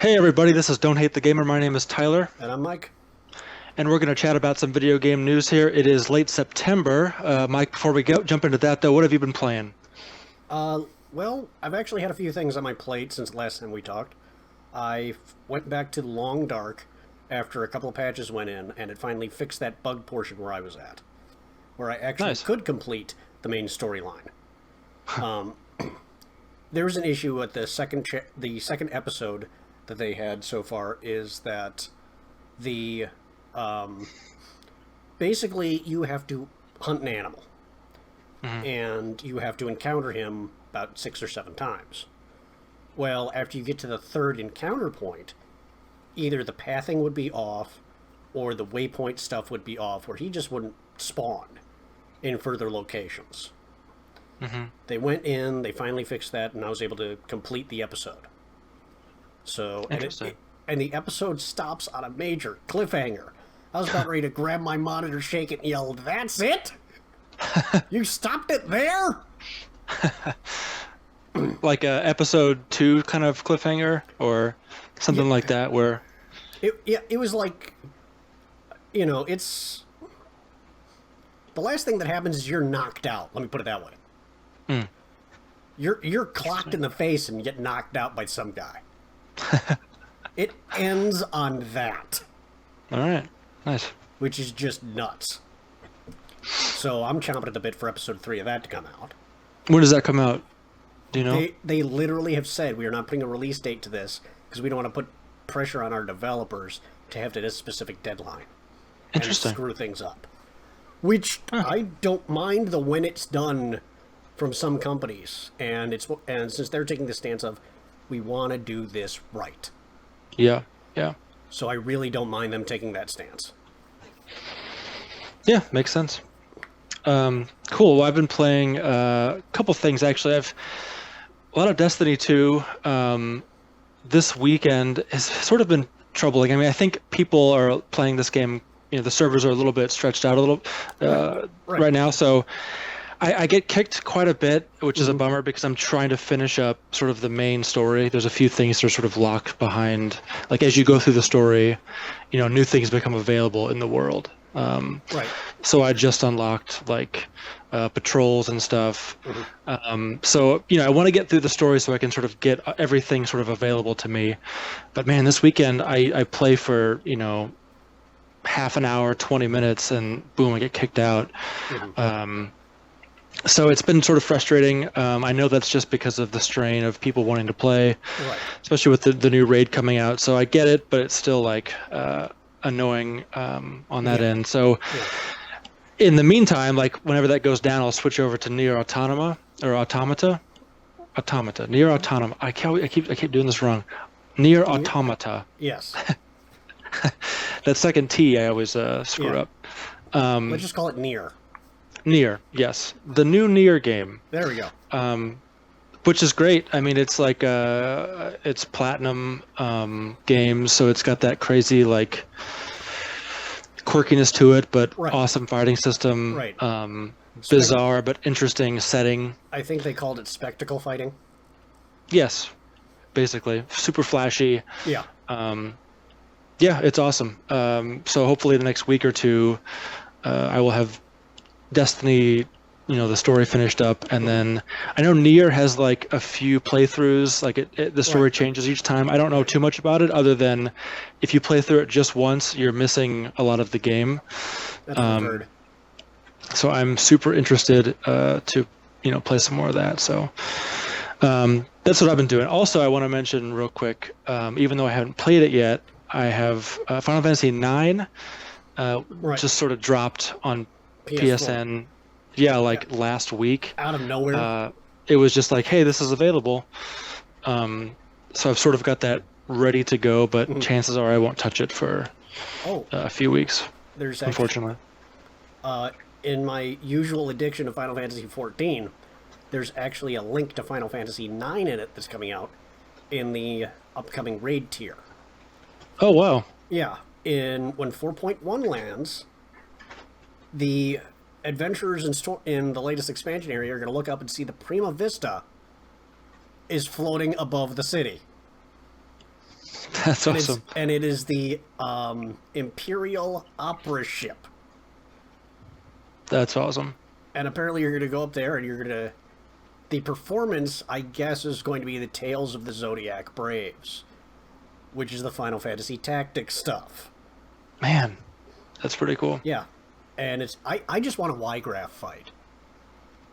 Hey everybody, this is Don't Hate the Gamer. My name is Tyler, And I'm Mike. and we're going to chat about some video game news here. It is late September. Mike, before we jump into that though, what have you been playing? Uh, well, I've actually had a few things on my plate since the last time we talked. I went back to Long Dark after a couple of patches went in, and it finally fixed that bug portion where I was at, where I actually Nice. could complete the main storyline. Um, there was an issue with the second episode that they had so far is that the um, basically you have to hunt an animal Hmm. and you have to encounter him about 6 or 7 times. Well, after you get to the third encounter point, either the pathing would be off or the waypoint stuff would be off, where he just wouldn't spawn in further locations. Hmm. They went in, they finally fixed that, and I was able to complete the episode. So, Interesting. and the episode stops on a major cliffhanger. I was about ready to grab my monitor, shake it, and yell, "That's it? You stopped it there?" Like a episode two kind of cliffhanger or Yeah, something like that, where it was like, it's the last thing that happens is you're knocked out. Let me put it that way. hmm, You're clocked interesting. in the face and get knocked out by some guy. It ends on that, All right, nice. which is just nuts. So I'm chomping at the bit for episode 3 of that to come out. When does that come out? Do you know? They literally have said we are not putting a release date to this because we don't want to put pressure on our developers to have to this specific deadline and Interesting. screw things up. Which Huh. I don't mind the when it's done from some companies, and since they're taking the stance of we want to do this right, Yeah, yeah, so I really don't mind them taking that stance. yeah. Makes sense. Cool. Well, I've been playing a couple things actually. I've a lot of Destiny 2. This weekend has sort of been troubling. I mean, I think people are playing this game. The servers are a little bit stretched out a little Right, right. right now, so I get kicked quite a bit, which is a Hmm. bummer because I'm trying to finish up sort of the main story. There's a few things that are sort of locked behind. Like as you go through the story, new things become available in the world. Right. So I just unlocked like patrols and stuff. Hmm. So I want to get through the story so I can sort of get everything sort of available to me. But man, this weekend I play for half an hour, 20 minutes, and boom, I get kicked out. Hmm. Um, so it's been sort of frustrating. I know that's just because of the strain of people wanting to play, Right. especially with the new raid coming out. So I get it, but it's still like annoying on that Yeah. end. So Yeah. in the meantime, like whenever that goes down, I'll switch over to Near Autonoma or Automata, Near Autonoma. I keep doing this wrong. Near Ne- Automata. Yes. That second T I always screw Yeah. up. Let's just call it near. Near, yes, the new Near game, There we go. which is great. I mean, it's like it's platinum games, so it's got that crazy like quirkiness to it, but Right. awesome fighting system. Right. Spec- Bizarre but interesting setting. I think they called it spectacle fighting. Yes, basically super flashy. Yeah. Yeah, it's awesome. So hopefully the next week or two, I will have Destiny, the story finished up, and then I know Nier has like a few playthroughs. Like the story Right. changes each time. I don't know Right. too much about it, other than if you play through it just once, you're missing a lot of the game. That's what I've heard. So I'm super interested to play some more of that. So that's what I've been doing. Also, I want to mention real quick, even though I haven't played it yet, I have Final Fantasy IX Right. just sort of dropped on PS4. PSN. Yeah, Yeah. like last week. Out of nowhere. It was just like, hey, this is available. So I've sort of got that ready to go, but Mhm. chances are I won't touch it for Oh, a few weeks, there's actually unfortunately. uh, in my usual addiction of Final Fantasy 14, there's actually a link to Final Fantasy 9 in it that's coming out in the upcoming raid tier. Oh, wow. Yeah, in when 4.1 lands, the adventurers in the latest expansion area are going to look up and see the Prima Vista is floating above the city. That's awesome. And it is the Imperial Opera ship. That's awesome. And apparently you're going to go up there and you're going to... The performance, I guess, is going to be the Tales of the Zodiac Braves, which is the Final Fantasy Tactics stuff. Man, that's pretty cool. Yeah. And it's... I just want a Y-Graph fight.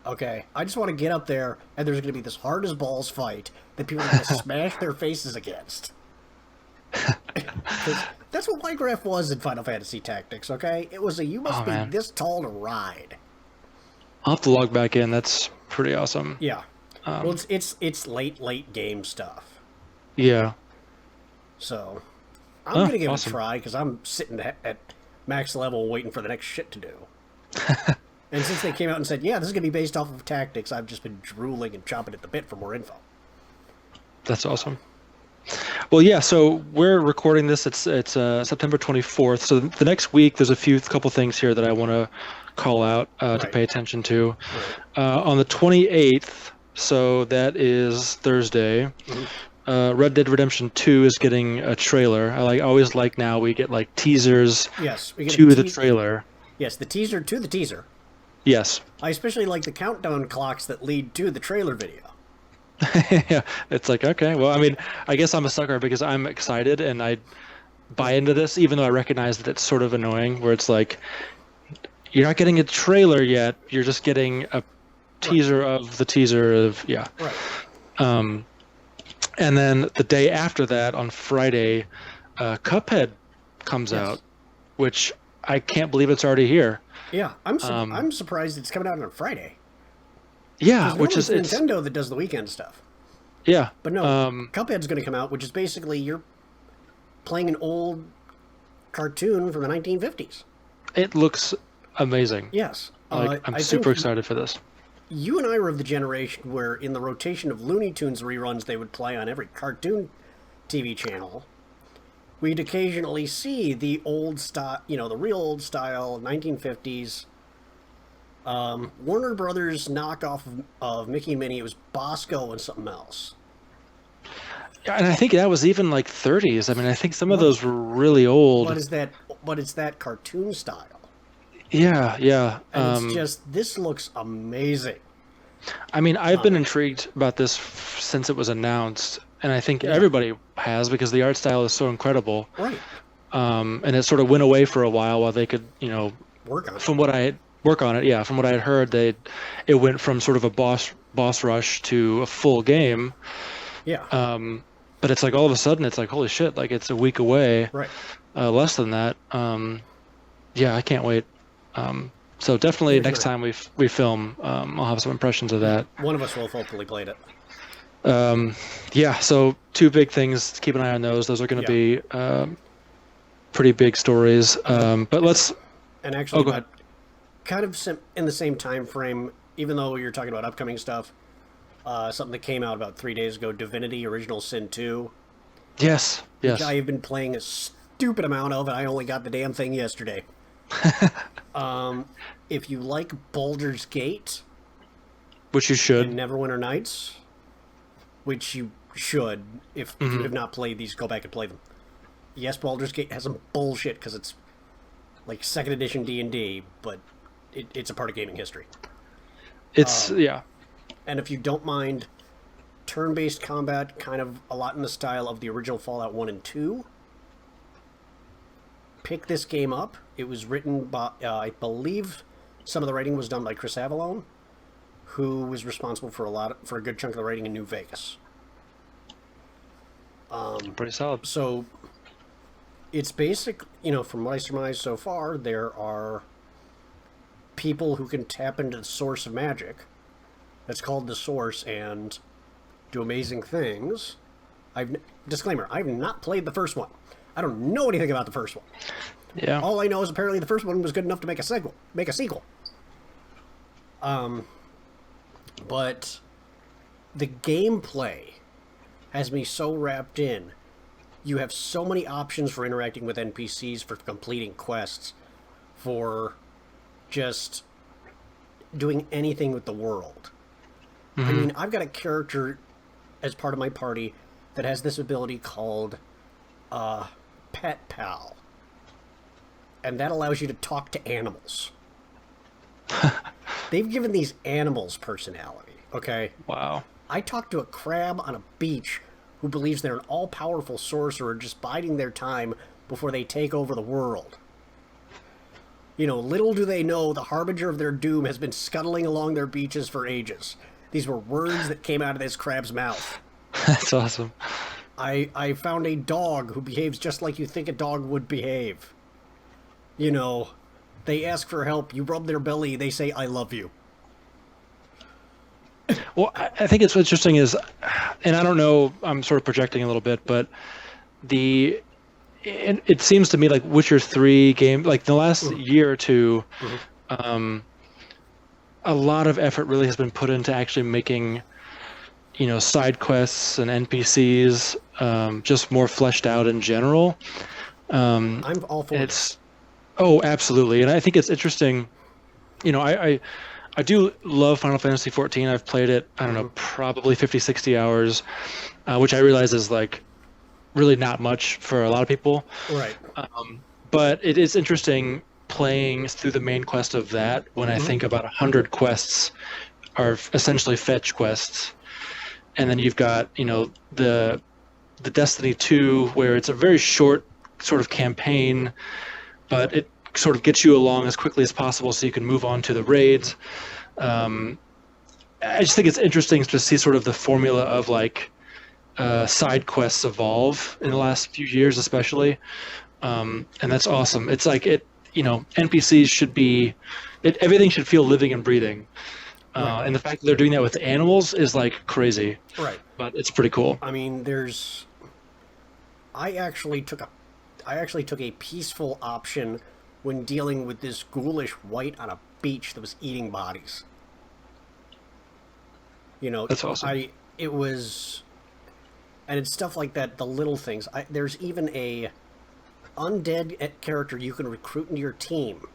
Okay? I just want to get up there and there's going to be this hard-as-balls fight that people are going to smash their faces against. That's what Y-Graph was in Final Fantasy Tactics, okay? It was a you must be this tall to ride. I'll have to log back in. That's pretty awesome. Yeah. Well, it's late game stuff. Yeah. So, I'm going to give awesome. it a try, because I'm sitting at max level waiting for the next shit to do. And since they came out and said, yeah, this is going to be based off of Tactics, I've just been drooling and chomping at the bit for more info. That's awesome. Well, yeah, so we're recording this. It's September 24th. So the next week, there's a couple things here that I want to call out to pay attention to. On the 28th, so that is Thursday, Red Dead Redemption 2 is getting a trailer. I always like now we get like teasers we get to the trailer. Yes, the teaser to the teaser. Yes. I especially like the countdown clocks that lead to the trailer video. Yeah, it's like, okay, well, I mean, I guess I'm a sucker because I'm excited and I buy into this, even though I recognize that it's sort of annoying, where it's like, you're not getting a trailer yet, you're just getting a teaser of the teaser of, yeah. Right. And then the day after that, on Friday, Cuphead comes out, which I can't believe it's already here. Yeah, I'm surprised it's coming out on a Friday. Yeah, which is it's Nintendo that does the weekend stuff. Yeah, but no, Cuphead's going to come out, which is basically you're playing an old cartoon from the 1950s. It looks amazing. Yes, I'm super excited for this. You and I were of the generation where, in the rotation of Looney Tunes reruns, they would play on every cartoon TV channel. We'd occasionally see the old style, the real old style 1950s. Warner Brothers knockoff of Mickey and Minnie. It was Bosco and something else. Yeah, and I think that was even like 30s. I mean, I think some of those were really old. But it's that cartoon style. Yeah, yeah. And it's just, this looks amazing. I mean, I've been intrigued about this since it was announced, and I think everybody has, because the art style is so incredible. Right. And it sort of went away for a while they could, work on it. From what I had heard, it went from sort of a boss rush to a full game. Yeah. But it's like all of a sudden it's like, holy shit, like it's a week away. Right. Less than that. Yeah, I can't wait. So definitely next time we film, I'll have some impressions of that. One of us will have hopefully played it. Yeah, so two big things to keep an eye on those. Those are going to be pretty big stories. But let's... And actually, kind of in the same time frame, even though you're talking about upcoming stuff, something that came out about 3 days ago, Divinity Original Sin 2. Yes. Which I have been playing a stupid amount of, and I only got the damn thing yesterday. If you like Baldur's Gate, which you should, and Neverwinter Nights, which you should, if you have not played these, go back and play them. Yes, Baldur's Gate has some bullshit because it's like 2nd edition D&D, but it's a part of gaming history. It's and if you don't mind turn-based combat, kind of a lot in the style of the original Fallout 1 and 2, pick this game up. It was written by, I believe some of the writing was done by Chris Avallone, who was responsible for a good chunk of the writing in New Vegas. Pretty solid. So it's basic, from what I surmise so far, there are people who can tap into the source of magic. That's called the Source, and do amazing things. Disclaimer, I've not played the first one. I don't know anything about the first one. Yeah. All I know is apparently the first one was good enough to make a sequel. But the gameplay has me so wrapped in. You have so many options for interacting with NPCs, for completing quests, for just doing anything with the world. I mean, I've got a character as part of my party that has this ability called Pet Pal, and that allows you to talk to animals. They've given these animals personality, okay? Wow. I talked to a crab on a beach who believes they're an all-powerful sorcerer just biding their time before they take over the world. You know, little do they know the harbinger of their doom has been scuttling along their beaches for ages. These were words that came out of this crab's mouth. That's awesome. I found a dog who behaves just like you think a dog would behave. You know, they ask for help, you rub their belly, they say, I love you. Well, I think it's what's interesting is, and I don't know, I'm sort of projecting a little bit, but it seems to me like Witcher 3 game, like the last year or two, a lot of effort really has been put into actually making, side quests and NPCs just more fleshed out in general. I'm all for It's, oh, absolutely. And I think it's interesting, I do love Final Fantasy 14. I've played it, I don't know, probably 50, 60 hours, which I realize is like really not much for a lot of people. Right. But it is interesting playing through the main quest of that when I think about 100 quests are essentially fetch quests. And then you've got, the Destiny 2 where it's a very short sort of campaign, but it sort of gets you along as quickly as possible so you can move on to the raids. I just think it's interesting to see sort of the formula of like side quests evolve in the last few years, especially, and that's awesome. It's like NPCs should be, everything should feel living and breathing, and the fact that they're doing that with animals is like crazy. Right. But it's pretty cool. I mean, I actually took a peaceful option when dealing with this ghoulish wight on a beach that was eating bodies. That's awesome. It was, and it's stuff like that, the little things. There's even a undead character you can recruit into your team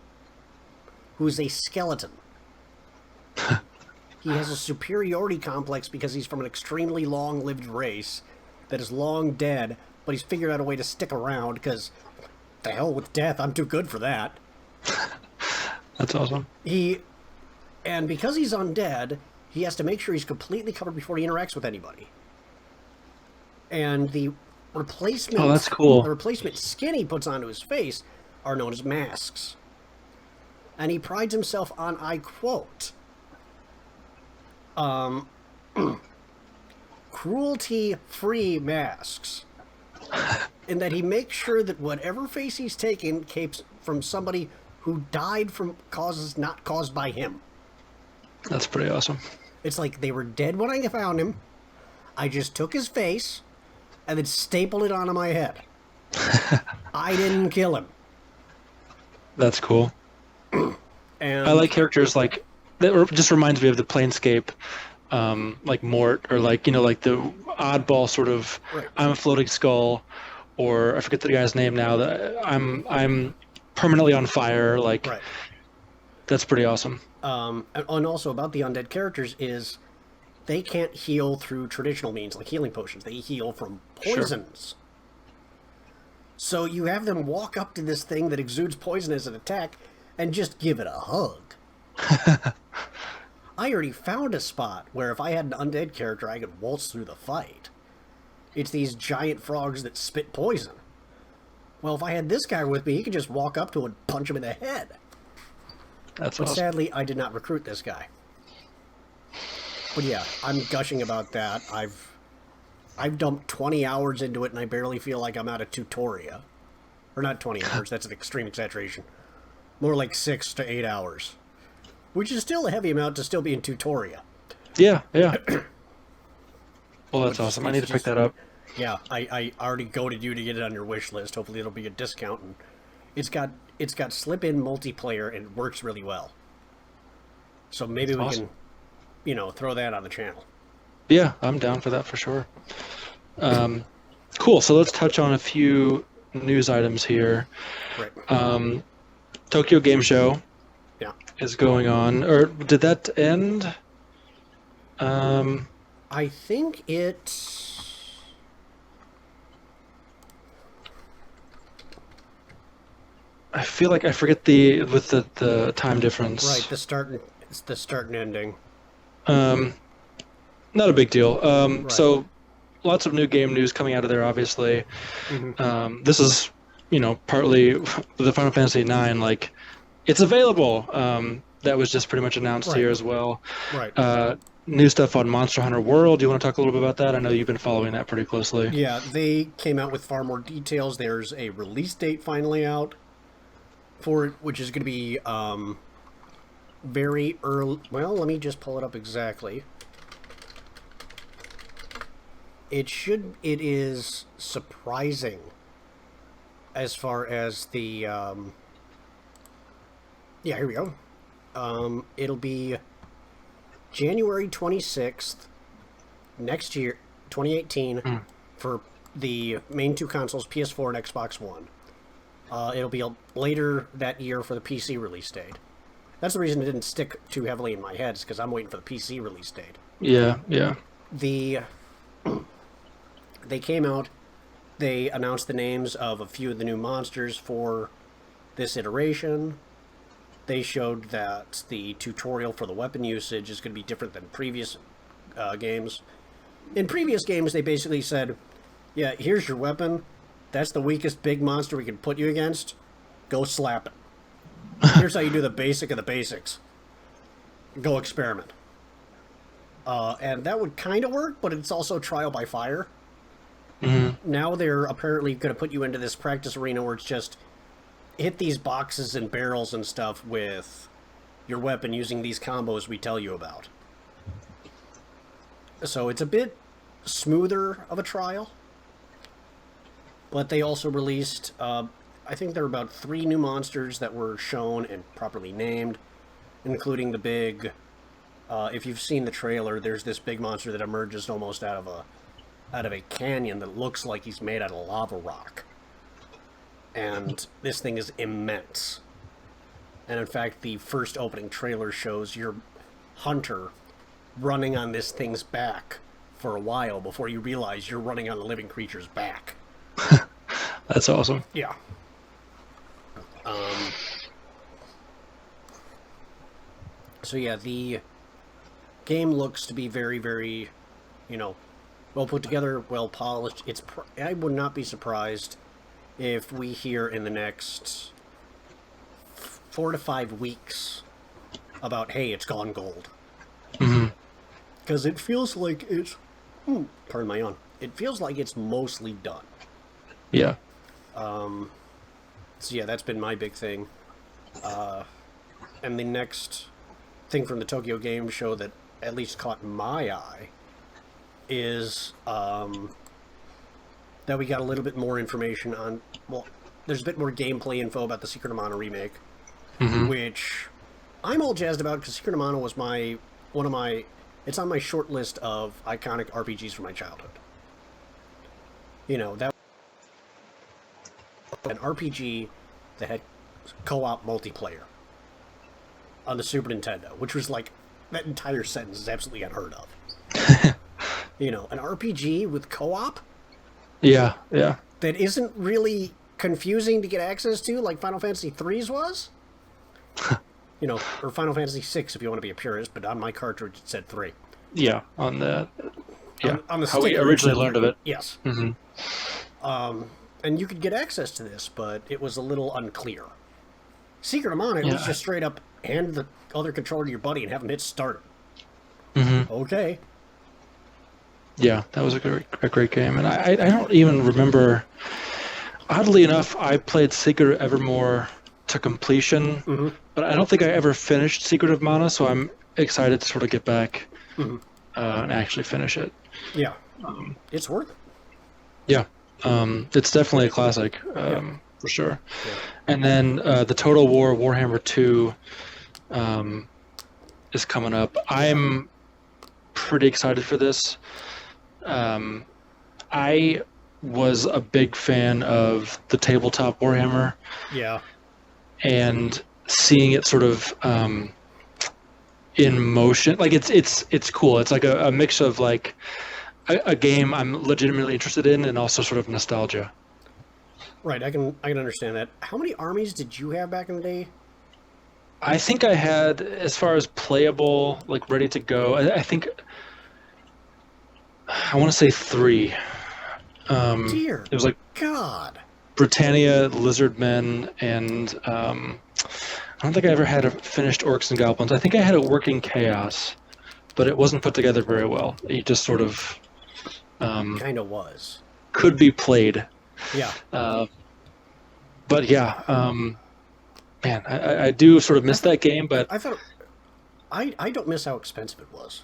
who's a skeleton. He has a superiority complex because he's from an extremely long-lived race that is long dead, but he's figured out a way to stick around because, the hell with death, I'm too good for that. That's awesome. And because he's undead, he has to make sure he's completely covered before he interacts with anybody. And the replacement, that's cool. The replacement skin he puts onto his face are known as masks. And he prides himself on, I quote, cruelty-free masks. In that he makes sure that whatever face he's taken came from somebody who died from causes not caused by him. That's pretty awesome. It's like they were dead when I found him. I just took his face and then stapled it onto my head. I didn't kill him. That's cool. And I like characters like that. Just reminds me of the Planescape, like Mort, or like like the oddball sort of. Right. I'm a floating skull, or I forget the guy's name now. That I'm permanently on fire. Like, right. That's pretty awesome. And also about the undead characters is they can't heal through traditional means like healing potions. They heal from poisons. Sure. So you have them walk up to this thing that exudes poison as an attack and just give it a hug. I already found a spot where if I had an undead character, I could waltz through the fight. It's these giant frogs that spit poison. Well, if I had this guy with me, he could just walk up to him and punch him in the head. That's but awesome. Sadly, I did not recruit this guy. But yeah, I'm gushing about that. I've dumped 20 hours into it, and I barely feel like I'm out of tutoria. Or not 20 hours, that's an extreme exaggeration. More like 6 to 8 hours. Which is still a heavy amount to still be in tutoria. Yeah. Well, that's awesome. I need to pick that up. Yeah, I already goaded you to get it on your wish list. Hopefully it'll be a discount. And it's got slip-in multiplayer, and it works really well. So maybe we can, throw that on the channel. Yeah, I'm down for that for sure. Cool. So let's touch on a few news items here. Right. Tokyo Game Show. Yeah. Is going on, or did that end? I think it. I feel like I forget the time difference. Right, it's the start and ending. Um, Not a big deal. Right. So lots of new game news coming out of there, obviously. Hmm. This is, partly the Final Fantasy IX, like, it's available. That was just pretty much announced Right. here as well. Right. New stuff on Monster Hunter World. Do you want to talk a little bit about that? I know you've been following that pretty closely. Yeah, they came out with far more details. There's a release date finally out for it, which is going to be very early. Well, let me just pull it up exactly. It is surprising as far as the, yeah, here we go. It'll be January 26th next year, 2018, for the main two consoles, PS4 and Xbox One. It'll be later that year for the PC release date. That's the reason it didn't stick too heavily in my head, is because I'm waiting for the PC release date. Yeah, yeah. They came out, they announced the names of a few of the new monsters for this iteration. They showed that the tutorial for the weapon usage is going to be different than previous games. In previous games, they basically said, yeah, here's your weapon. That's the weakest big monster we can put you against. Go slap it. Here's how you do the basic of the basics. Go experiment. And that would kind of work, but it's also trial by fire. Mm-hmm. Now they're apparently going to put you into this practice arena where it's just hit these boxes and barrels and stuff with your weapon using these combos we tell you about. So it's a bit smoother of a trial. But they also released, I think there were about 3 new monsters that were shown and properly named, including the big, if you've seen the trailer, there's this big monster that emerges almost out of a canyon that looks like he's made out of lava rock. And this thing is immense. And in fact, the first opening trailer shows your hunter running on this thing's back for a while before you realize you're running on a living creature's back. That's awesome. Yeah. So yeah, the game looks to be very, very, well put together, well polished. I would not be surprised if we hear in the next 4 to 5 weeks about, hey, it's gone gold. Because it feels like it's, pardon my yawn, it feels like it's mostly done. Yeah. So yeah, that's been my big thing. And the next thing from the Tokyo Game Show that at least caught my eye is that we got a little bit more information on, well, there's a bit more gameplay info about the Secret of Mana remake, which I'm all jazzed about because Secret of Mana was it's on my short list of iconic RPGs from my childhood. That an RPG that had co-op multiplayer on the Super Nintendo, which was like, that entire sentence is absolutely unheard of. An RPG with co-op? Yeah, yeah. That isn't really confusing to get access to like Final Fantasy 3's was? Or Final Fantasy 6 if you want to be a purist, but on my cartridge it said 3. Yeah, on the... Yeah, on the how we sticker, originally learned of it. Yes. Mm-hmm. And you could get access to this, but it was a little unclear. Secret of Mana, it was just straight up hand the other controller to your buddy and have him hit start. Okay. Yeah, that was a great game. And I don't even remember... Oddly enough, I played Secret of Evermore to completion, but I don't think I ever finished Secret of Mana, so I'm excited to sort of get back and actually finish it. Yeah. It's worth it. Yeah. It's definitely a classic, for sure. Yeah. And then the Total War Warhammer 2 is coming up. I'm pretty excited for this. I was a big fan of the tabletop Warhammer. Yeah. And seeing it sort of in motion, like it's cool. It's like a mix of like a game I'm legitimately interested in and also sort of nostalgia. Right, I can understand that. How many armies did you have back in the day? I think I had, as far as playable, like ready to go, I think I want to say three. Dear It was like God. Britannia, Lizardmen, and I don't think I ever had a finished Orcs and Goblins. I think I had a working Chaos, but it wasn't put together very well. It just sort of Kind of was. could be played. Yeah. But yeah, man, I do sort of miss that game, but I thought I don't miss how expensive it was.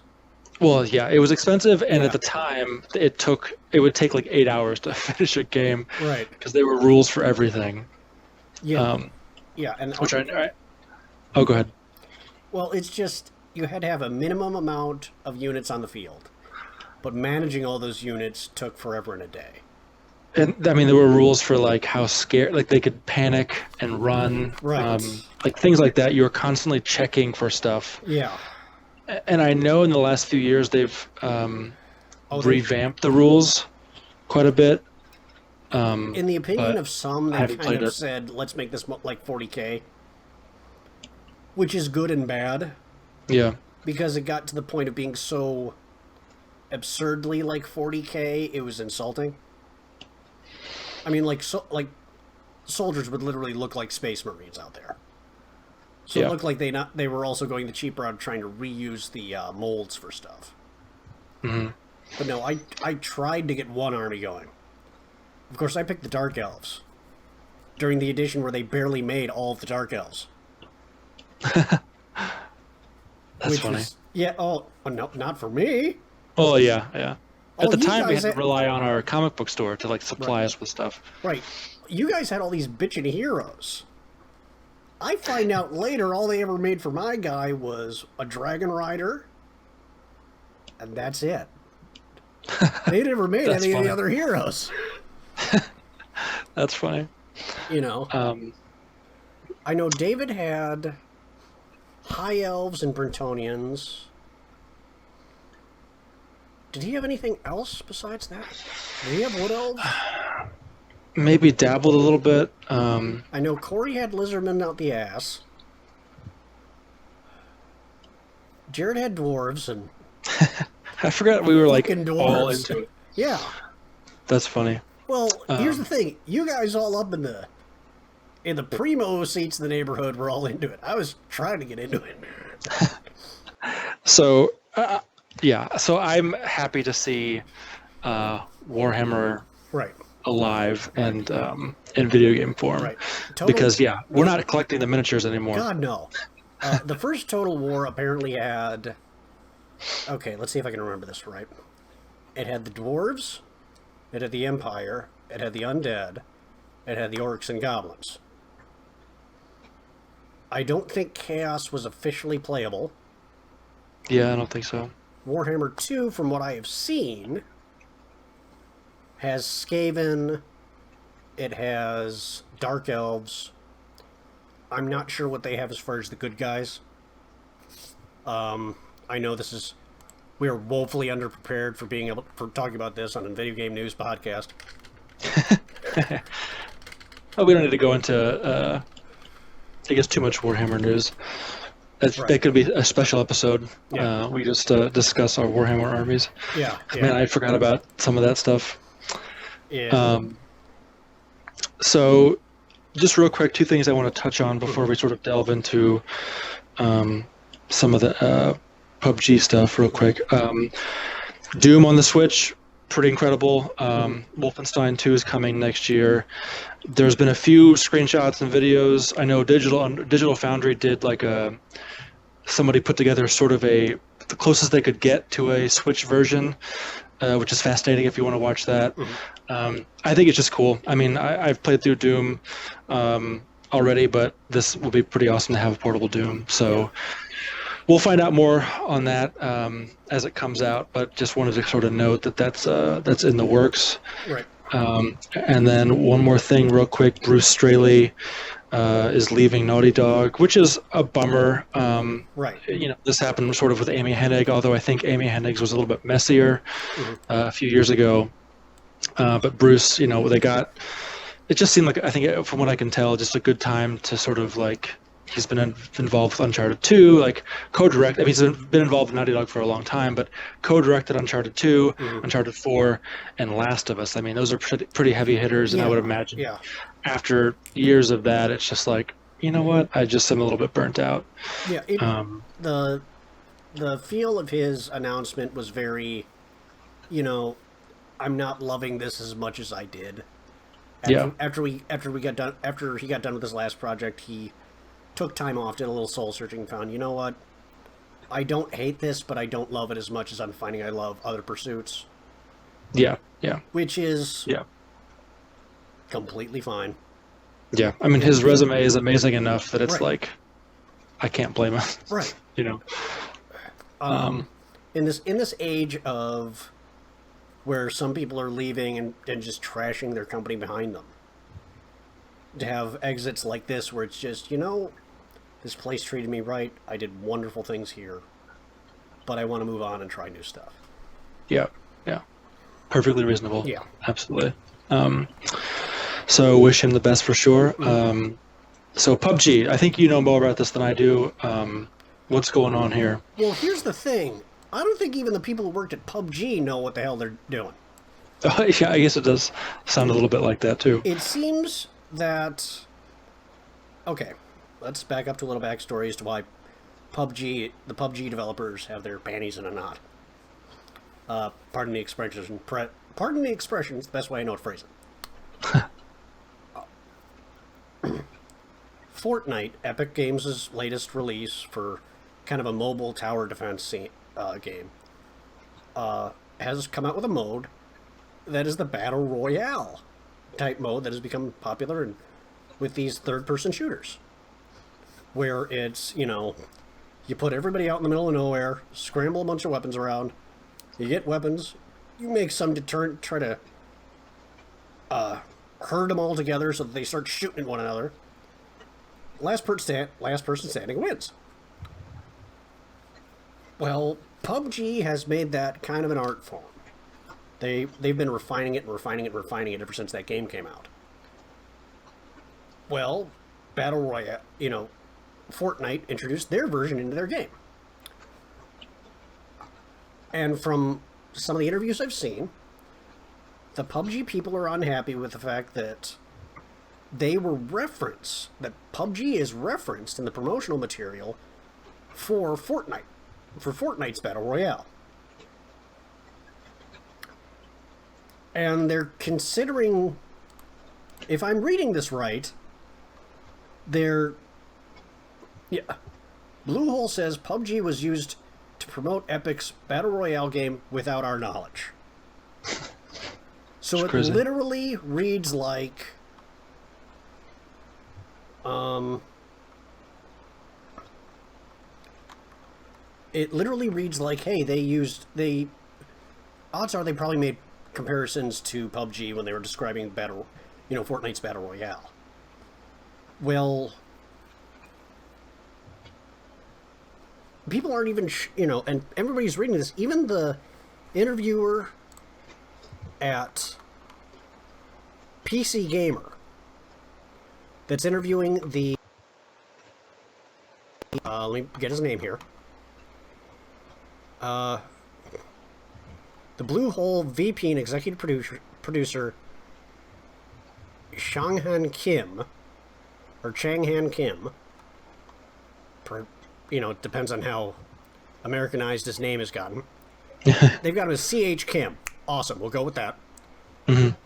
well, yeah, it was expensive, and Yeah. at the time, it would take like 8 hours to finish a game Right. because there were rules for everything. Yeah. Um, Yeah, and which oh, go ahead. well, it's just you had to have a minimum amount of units on the field, but managing all those units took forever and a day. And I mean, there were rules for like how scared, like they could panic and run, Right. like things like that. You were constantly checking for stuff. Yeah. And I know in the last few years they've Oh, revamped the rules quite a bit. in the opinion but of some, I they haven't kind played of it. said, "Let's make this like 40K," which is good and bad Yeah, because it got to the point of being so absurdly like 40K, it was insulting. I mean, like soldiers would literally look like space marines out there. So Yeah. it looked like they were also going the cheap route, trying to reuse the molds for stuff. hmm But no, I tried to get one army going. Of course, I picked the Dark Elves during the edition where they barely made all of the Dark Elves. that's funny. Yeah. Oh, no, not for me. Oh yeah, yeah. At Oh, the you time, we guys had to had- rely on our comic book store to like supply Right. us with stuff. Right. You guys had all these bitchin' heroes. I find out later all they ever made for my guy was a Dragon Rider, and that's it. They never made That's any of funny. the other heroes. That's funny. You know, I know David had High Elves and Brentonians. Did he have anything else besides that? Did he have Wood Elves? Maybe dabbled a little bit. I know Corey had Lizardmen out the ass. Jared had Dwarves, and I forgot we were like Fucking all dwarves. into it. yeah. That's funny. Well, here's the thing: you guys all up in the primo seats of the neighborhood were all into it. I was trying to get into it. So, yeah. So I'm happy to see Warhammer Right, alive and in video game form. right. Total, Because yeah, we're not collecting the miniatures anymore. God no. The first Total War apparently had. Okay, let's see if I can remember this right. It had the dwarves, it had the Empire, it had the undead, it had the orcs and goblins. I don't think Chaos was officially playable. Yeah, I don't think so. Warhammer 2, from what I have seen, has Skaven, it has Dark Elves. I'm not sure what they have as far as the good guys. I know we are woefully underprepared for talking about this on a video game news podcast. Oh, we don't need to go into I guess too much Warhammer news. That could be a special episode. Yeah. We just discuss our Warhammer armies. Yeah, Man, I forgot about some of that stuff. yeah. So, just real quick, two things I want to touch on before we sort of delve into some of the PUBG stuff real quick. Doom on the Switch, pretty incredible. Wolfenstein 2 is coming next year. There's been a few screenshots and videos. I know Digital Foundry did like somebody put together sort of the closest they could get to a Switch version, which is fascinating if you want to watch that. I think it's just cool. I mean, I've played through Doom already, but this will be pretty awesome to have a portable Doom. So we'll find out more on that as it comes out, but just wanted to sort of note that that's in the works. Right. And then one more thing real quick, Bruce Straley is leaving Naughty Dog, which is a bummer. Right. You know, this happened sort of with Amy Hennig, although I think Amy Hennig's was a little bit messier a few years ago. But Bruce, you know, they got it just seemed like, I think from what I can tell, just a good time to sort of like, he's been involved with Uncharted 2, like co-direct. I mean, he's been involved with Naughty Dog for a long time, but co-directed Uncharted 2, Uncharted 4, and Last of Us. I mean, those are pretty heavy hitters, and I would imagine Yeah. after years of that, it's just like, you know what? I just am a little bit burnt out. Yeah. The feel of his announcement was very, you know, I'm not loving this as much as I did. After he got done with his last project, he took time off, did a little soul searching, and found, you know what? I don't hate this, but I don't love it as much as I'm finding I love other pursuits. Yeah. Which is completely fine. Yeah. I mean, his resume is amazing enough that it's like, I can't blame him. Right. You know. In this age of where some people are leaving and just trashing their company behind them, to have exits like this where it's just, you know, this place treated me right, I did wonderful things here, but I want to move on and try new stuff. Yeah. Perfectly reasonable. Yeah. Absolutely. So wish him the best for sure. So PUBG, I think you know more about this than I do. What's going on here? Well, here's the thing. I don't think even the people who worked at PUBG know what the hell they're doing. Yeah, I guess it does sound a little bit like that too. It seems that... Okay, let's back up to a little backstory as to why the PUBG developers have their panties in a knot. Pardon the expression. Pardon the expression. It's the best way I know to phrase it. Fortnite, Epic Games' latest release for kind of a mobile tower defense game, has come out with a mode that is the Battle Royale type mode that has become popular with these third-person shooters. Where it's, you know, you put everybody out in the middle of nowhere, scramble a bunch of weapons around, you get weapons, you make some deterrent, try to herd them all together so that they start shooting at one another. Last person standing wins. Well, PUBG has made that kind of an art form. They've been refining it ever since that game came out. Well, Battle Royale, you know, Fortnite introduced their version into their game. And from some of the interviews I've seen, the PUBG people are unhappy with the fact that that PUBG is referenced in the promotional material for Fortnite's Battle Royale. And they're considering, if I'm reading this right, Bluehole says PUBG was used to promote Epic's Battle Royale game without our knowledge. So it literally reads like... it literally reads like, hey, odds are they probably made comparisons to PUBG when they were describing Fortnite's Battle Royale. Well, people aren't even, and everybody's reading this, even the interviewer at PC Gamer that's interviewing let me get his name here. The Bluehole VP and executive producer Changhan Kim, it depends on how Americanized his name has gotten. They've got him as CH Kim. Awesome, we'll go with that. Mm-hmm.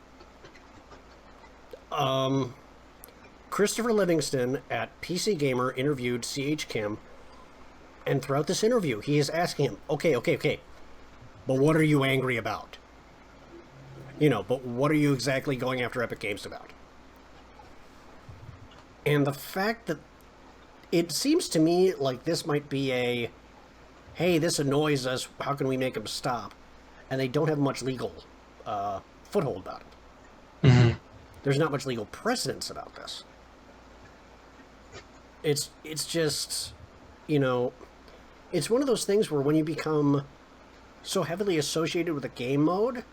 Christopher Livingston at PC Gamer interviewed CH Kim, and throughout this interview, he is asking him, okay, but what are you angry about? But what are you exactly going after Epic Games about? And the fact that it seems to me like this might be hey, this annoys us, how can we make them stop? And they don't have much legal foothold about it. Mm-hmm. There's not much legal precedence about this. It's just, it's one of those things where when you become so heavily associated with a game mode,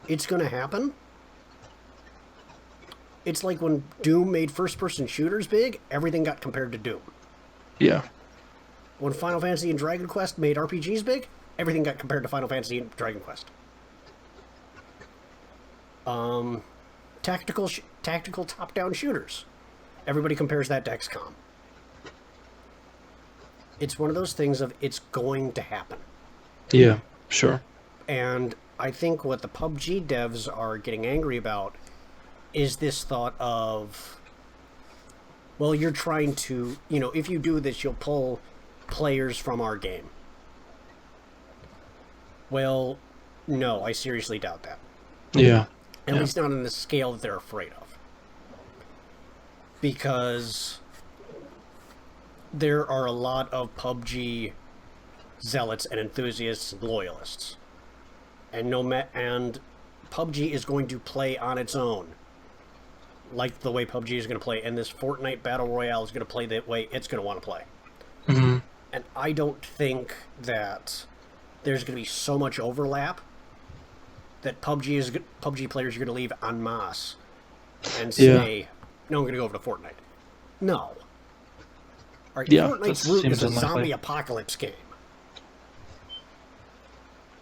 it's going to happen. It's like when Doom made first-person shooters big, everything got compared to Doom. Yeah. When Final Fantasy and Dragon Quest made RPGs big, everything got compared to Final Fantasy and Dragon Quest. Tactical top-down shooters. Everybody compares that to XCOM. It's one of those things of it's going to happen. Yeah, sure. And I think what the PUBG devs are getting angry about is this thought of, well, you're trying to, if you do this, you'll pull players from our game. Well, no, I seriously doubt that. Yeah. At least not on the scale that they're afraid of. Because there are a lot of PUBG zealots and enthusiasts and loyalists. And and PUBG is going to play on its own. Like the way PUBG is going to play, and this Fortnite Battle Royale is going to play the way it's going to want to play. Mm-hmm. And I don't think that there's going to be so much overlap that PUBG players are going to leave en masse and say, no, I'm going to go over to Fortnite. No. All right, Fortnite's root is a zombie apocalypse game.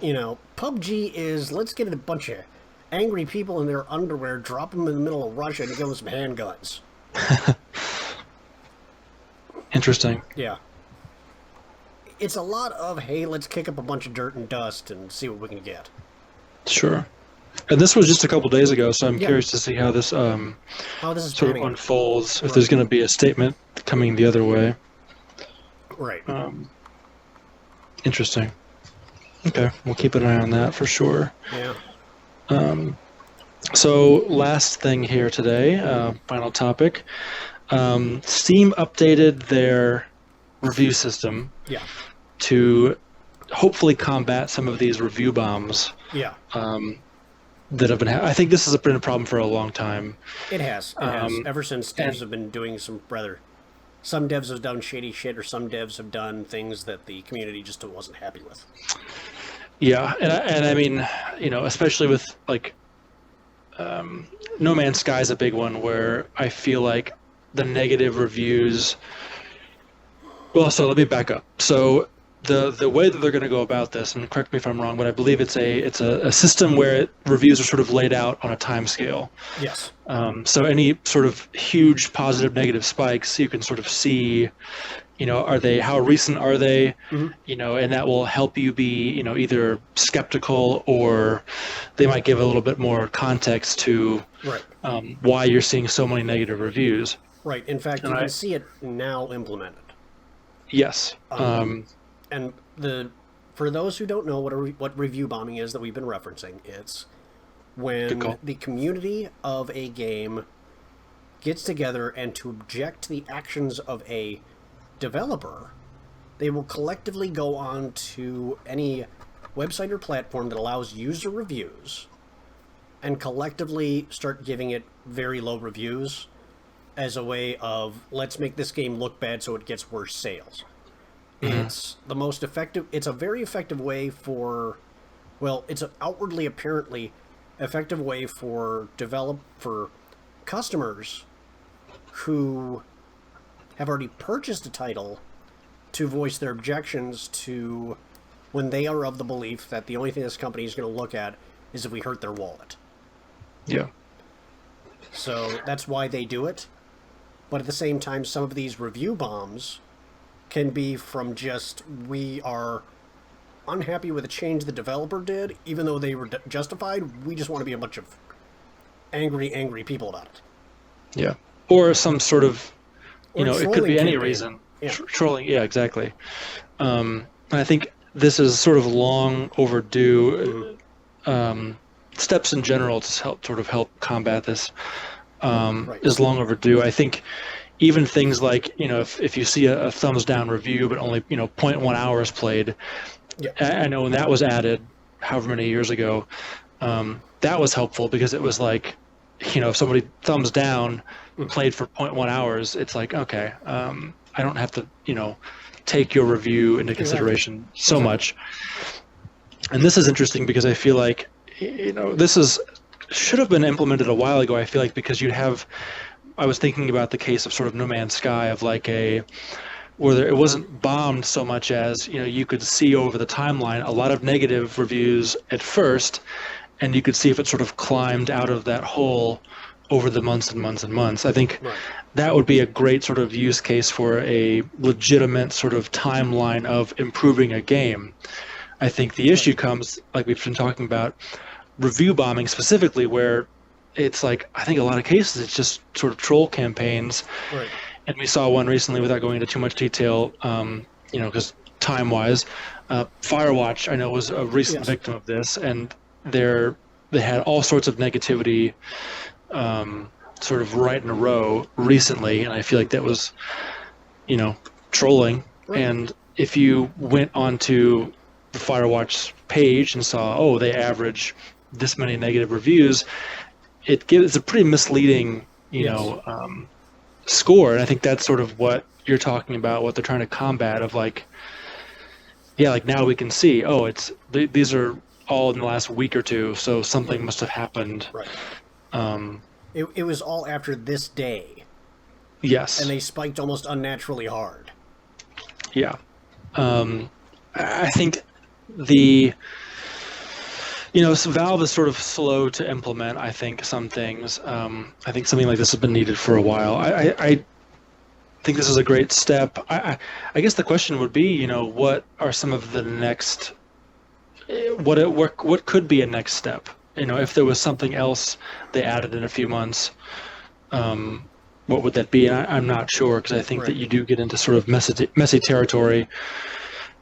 PUBG is, let's get a bunch of angry people in their underwear, drop them in the middle of Russia, and give them some handguns. Interesting. Yeah. It's a lot of, hey, let's kick up a bunch of dirt and dust and see what we can get. Sure. And this was just a couple days ago, so I'm curious to see how this sort of unfolds, if there's going to be a statement coming the other way. Right. Interesting. Okay, we'll keep an eye on that for sure. Yeah. So last thing here today, final topic. Steam updated their review system to hopefully combat some of these review bombs that have been I think this has been a problem for a long time. It has. Ever since devs have been doing some devs have done shady shit, or some devs have done things that the community just wasn't happy with. Yeah, and I mean, especially with like No Man's Sky is a big one where I feel like the negative reviews. Well, so let me back up. So the way that they're going to go about this, and correct me if I'm wrong, but I believe it's a system where reviews are sort of laid out on a time scale. Yes. So any sort of huge positive negative spikes, you can sort of see, how recent are they, and that will help you be, either skeptical, or they might give a little bit more context to why you're seeing so many negative reviews. Right. In fact, you can see it now implemented. Yes. And for those who don't know what review bombing is that we've been referencing, it's when the community of a game gets together and to object to the actions of a developer, they will collectively go on to any website or platform that allows user reviews and collectively start giving it very low reviews as a way of, let's make this game look bad so it gets worse sales. It's the most effective. It's a very effective way it's an outwardly apparently effective way for customers who have already purchased a title to voice their objections to when they are of the belief that the only thing this company is going to look at is if we hurt their wallet. Yeah. So that's why they do it. But at the same time, some of these review bombs can be from just, we are unhappy with the change the developer did, even though they were justified. We just want to be a bunch of angry people about it. Yeah. Or some sort of, it could be any campaign. reason. Yeah. Trolling, yeah, exactly. And I think this is sort of long overdue steps in general to help combat this is long overdue. I think even things like, if you see a thumbs down review, but only, 0.1 hours played, I know when that was added, however many years ago, that was helpful because it was like, if somebody thumbs down played for 0.1 hours, it's like, okay, I don't have to, take your review into consideration so much. And this is interesting because I feel like, this is should have been implemented a while ago, I feel like, because I was thinking about the case of sort of No Man's Sky, of like where it wasn't bombed so much as, you could see over the timeline a lot of negative reviews at first, and you could see if it sort of climbed out of that hole over the months and months and months. I think Right. that would be a great sort of use case for a legitimate sort of timeline of improving a game. I think the issue comes, like we've been talking about, review bombing specifically, where it's like, I think a lot of cases it's just sort of troll campaigns. Right. And we saw one recently, without going into too much detail, because time-wise, Firewatch, I know, was a recent victim of this, and they had all sorts of negativity sort of right in a row recently, and I feel like that was, trolling. Right. And if you went onto the Firewatch page and saw, oh, they average this many negative reviews, it's a pretty misleading, score. And I think that's sort of what you're talking about, what they're trying to combat, of like, yeah, like now we can see, oh, these are all in the last week or two, so something must have happened. Right. It was all after this day. Yes. And they spiked almost unnaturally hard. Yeah. I think so Valve is sort of slow to implement, I think, some things. I think something like this has been needed for a while. I think this is a great step. I guess the question would be, what are some of the next, what could be a next step? If there was something else they added in a few months, what would that be? And I'm not sure, because I think that you do get into sort of messy territory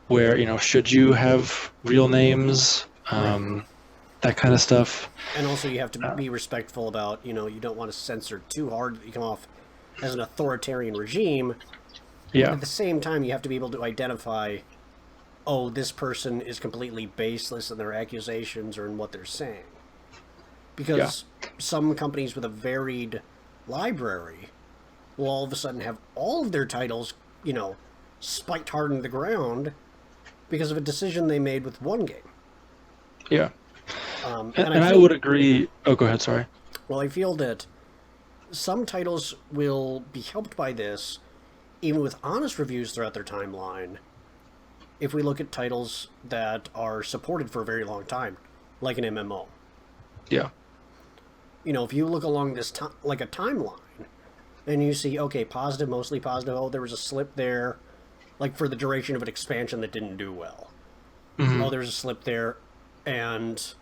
where, should you have real names? That kind of stuff. And also you have to be respectful about, you don't want to censor too hard that you come off as an authoritarian regime. Yeah. But at the same time, you have to be able to identify, oh, this person is completely baseless in their accusations or in what they're saying. Because some companies with a varied library will all of a sudden have all of their titles, spiked hard into the ground because of a decision they made with one game. Yeah. And I would agree. Oh, go ahead. Sorry. Well, I feel that some titles will be helped by this, even with honest reviews throughout their timeline, if we look at titles that are supported for a very long time, like an MMO. Yeah. If you look along this like a timeline, and you see, okay, positive, mostly positive, oh, there was a slip there, like for the duration of an expansion that didn't do well. Mm-hmm. Oh, there's a slip there, and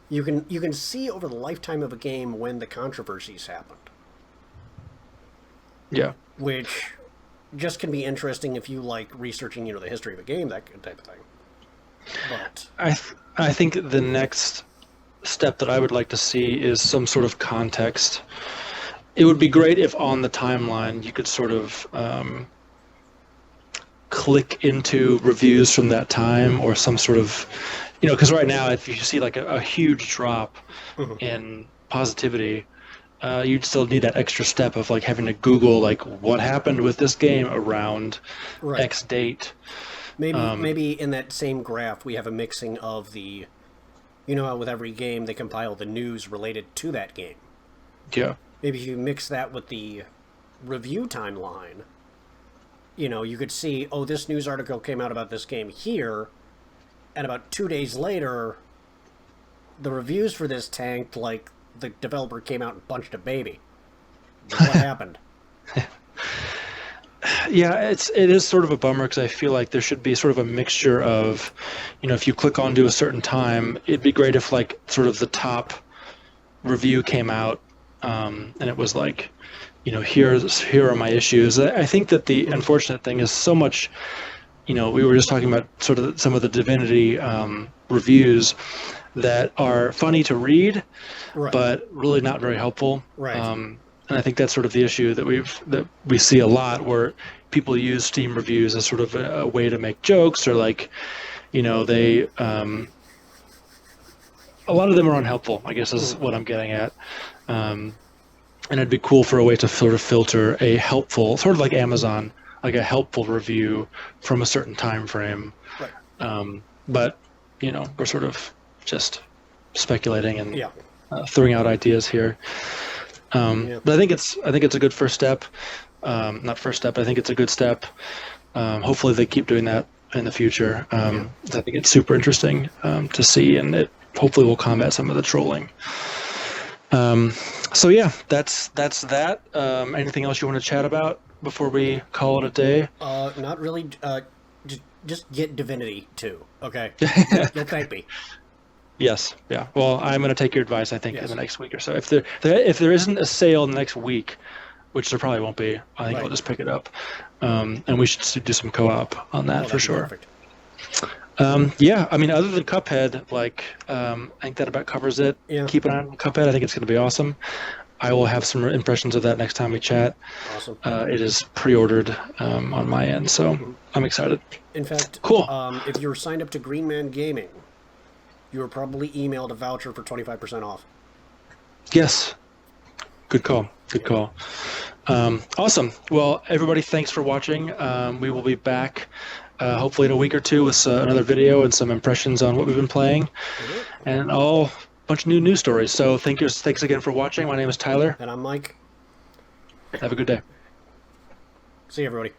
you can see over the lifetime of a game when the controversies happened. Yeah. Which just can be interesting if you like researching, the history of a game, that type of thing. But I think the next step that I would like to see is some sort of context. It would be great if on the timeline you could sort of click into reviews from that time, or some sort of, because right now if you see like a huge drop in positivity, you'd still need that extra step of like having to Google like what happened with this game around X date. Maybe in that same graph we have a mixing of the, how with every game they compile the news related to that game. Yeah. Maybe if you mix that with the review timeline, you could see, oh, this news article came out about this game here, and about 2 days later, the reviews for this tanked, like the developer came out and punched a baby. What happened? Yeah, it is sort of a bummer, because I feel like there should be sort of a mixture of, if you click onto a certain time, it'd be great if like sort of the top review came out, and it was like, here are my issues. I think that the unfortunate thing is so much, we were just talking about sort of some of the Divinity reviews that are funny to read, but really not very helpful. Right. And I think that's sort of the issue that we see a lot, where people use Steam reviews as sort of a way to make jokes, or like, they a lot of them are unhelpful, I guess is what I'm getting at. And it'd be cool for a way to sort of filter a helpful, sort of like Amazon, like a helpful review from a certain time frame. Right. But, we're sort of just speculating and throwing out ideas here. Yeah. But I think it's a good first step. Not first step. I think it's a good step. Hopefully they keep doing that in the future. I think it's super interesting to see, and it hopefully will combat some of the trolling. So yeah, that's that. Anything else you want to chat about before we call it a day? Not really. Just get Divinity 2. Okay. You'll thank me. Yes, yeah. Well, I'm going to take your advice. I think in Yes. the next week or so. If there isn't a sale in the next week, which there probably won't be, I think Right. I'll just pick it up. And we should do some co-op on that Oh, for that'd be sure. perfect. Yeah, I mean, other than Cuphead, like, I think that about covers it. Yeah. Keep an eye on Cuphead. I think it's going to be awesome. I will have some impressions of that next time we chat. Awesome. It is pre-ordered on my end, so I'm excited. In fact, Cool. if you're signed up to Green Man Gaming, you were probably emailed a voucher for 25% off. Yes. Good call. Good call. Awesome. Well, everybody, thanks for watching. We will be back hopefully in a week or two with another video and some impressions on what we've been playing and a bunch of new news stories. So thanks again for watching. My name is Tyler. And I'm Mike. Have a good day. See you, everybody.